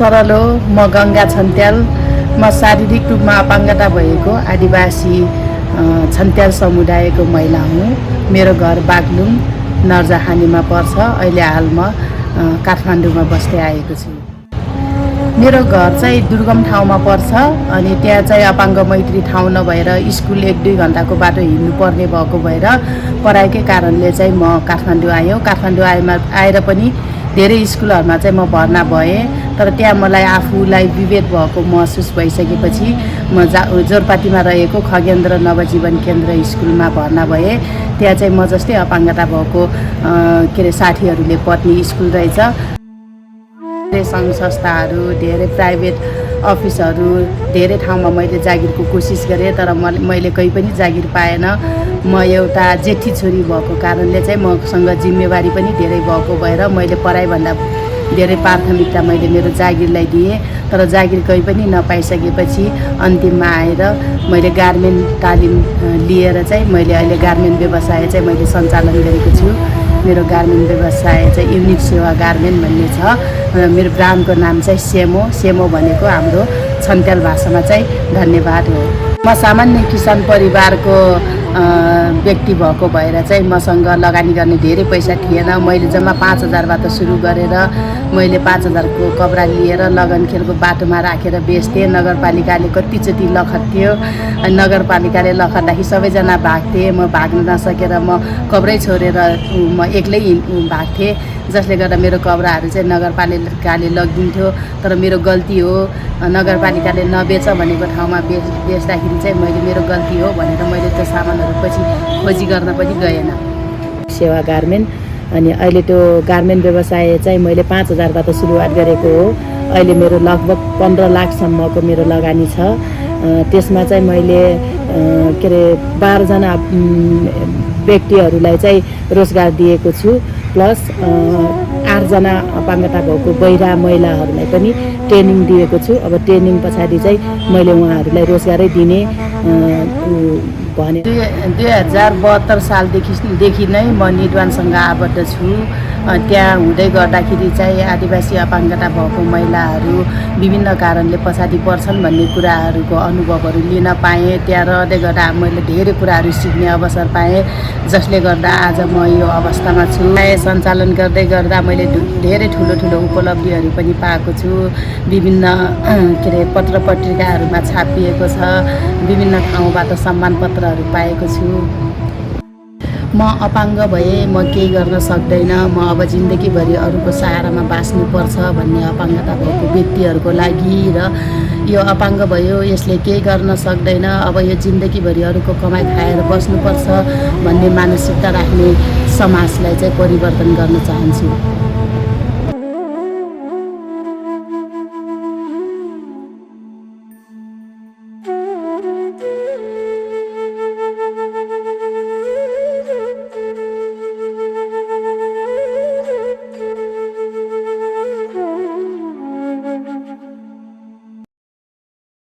सरल हो। म गङ्गा छन्त्याल। म शारीरिक रूपमा अपाङ्गता भएको आदिवासी छन्त्याल समुदायको महिला हुँ। मेरो घर बागलुङ नर्जाखानीमा पर्छ। अहिले हाल म काठमाडौँमा बस्दै आएको छु। मेरो घर चाहिँ दुर्गम ठाउँमा पर्छ अनि त्यहाँ चाहिँ अपाङ्ग मैत्री ठाउँ नभएर स्कुल 1-2 घन्टाको बाटो हिँड्नु पर्ने भएको भएर पढाइकै कारणले चाहिँ म काठमाडौँ आएँ। काठमाडौँ आएर पनि धेरै स्कुलहरूमा चाहिँ म भर्ना भएँ, तर त्यहाँ मलाई आफूलाई विभेद भएको महसुस भइसकेपछि म जोरपाटीमा रहेको खगेन्द्र नवजीवन केन्द्र स्कुलमा भर्ना भएँ। त्यहाँ चाहिँ म जस्तै अपाङ्गता भएको साथीहरूले पढ्ने स्कुल रहेछ। धेरै सङ्घ संस्थाहरू, धेरै प्राइभेट अफिसहरू, धेरै ठाउँमा मैले जागिरको कोसिस गरेँ, तर मैले कहीँ पनि जागिर पाएन। म एउटा जेठी छोरी भएको कारणले चाहिँ मसँग जिम्मेवारी पनि धेरै भएको भएर मैले पढाइभन्दा धेरै प्राथमिकता मैले मेरो जागिरलाई दिएँ, तर जागिर कहीँ पनि नपाइसकेपछि अन्तिममा आएर मैले गार्मेन्ट तालिम लिएर चाहिँ मैले अहिले गार्मेन्ट व्यवसाय चाहिँ मैले सञ्चालन गरेको छु। मेरो गार्मेन्ट व्यवसाय चाहिँ युनिक सेवा गार्मेन्ट भन्ने छ। मेरो ब्रान्डको नाम चाहिँ सेमो भनेको हाम्रो छन्त्याल भाषामा चाहिँ धन्यवाद हो। म सामान्य किसान परिवारको व्यक्ति भएको भएर चाहिँ मसँग लगानी गर्ने धेरै पैसा थिएन। मैले जम्मा 5,000बाट सुरु गरेर मैले 5,000को कपडा लिएर लगनखेलको बाटोमा राखेर बेच्थेँ। नगरपालिकाले कतिचोटि लखट्थ्यो, नगरपालिकाले लखट्दाखेरि सबैजना भाग्थे। म भाग्न नसकेर म कपडै छोडेर म एक्लै भाग्थेँ, जसले गर्दा मेरो कपडाहरू चाहिँ नगरपालिकाले लगिदिन्थ्यो। तर मेरो गल्ती हो, नगरपालिकाले नबेच भनेको ठाउँमा बेच्दाखेरि चाहिँ मेरो गल्ती हो भनेर मैले त्यो सामानहरू पछि खोजी गर्न पनि गएन। सेवा गार्मेन्ट अनि अहिले त्यो गार्मेन्ट व्यवसाय चाहिँ मैले 5,000बाट सुरुवात गरेको हो। अहिले मेरो लगभग 15 लाखसम्मको मेरो लगानी छ। त्यसमा चाहिँ मैले 12 जना व्यक्तिहरूलाई चाहिँ रोजगार दिएको छु, प्लस 8 जना अपाङ्गता भएको बहिरा महिलाहरूलाई पनि ट्रेनिङ दिएको छु। अब ट्रेनिङ पछाडि चाहिँ मैले उहाँहरूलाई रोजगारै दिने भने 2072 सालदेखि नै म निद्वानसँग आबद्ध छु। त्यहाँ हुँदै गर्दाखेरि चाहिँ आदिवासी अपाङ्गता भएको महिलाहरू विभिन्न कारणले पछाडि पर्छन् भन्ने कुराहरूको अनुभवहरू लिन पाएँ। त्यहाँ रहँदै गर्दा मैले धेरै कुराहरू सिक्ने अवसर पाएँ, जसले गर्दा आज म यो अवस्थामा छु। सञ्चालन गर्दै गर्दा मैले धेरै ठुलो उपलब्धिहरू पनि पाएको छु। विभिन्न पत्र पत्रिकाहरूमा छापिएको छ। विभिन्न ठाउँबाट सम्मान पत्रहरू पाएको छु। म अपाङ्ग भए म केही गर्न सक्दैन, म अब जिन्दगीभरि अरूको सहारामा बाँच्नुपर्छ भन्ने अपाङ्गता भएको व्यक्तिहरूको लागि र यो अपाङ्ग भयो यसले केही गर्न सक्दैन, अब यो जिन्दगीभरि अरूको कमाइ खाएर बस्नुपर्छ भन्ने मानसिकता राख्ने समाजलाई चाहिँ परिवर्तन गर्न चाहन्छु।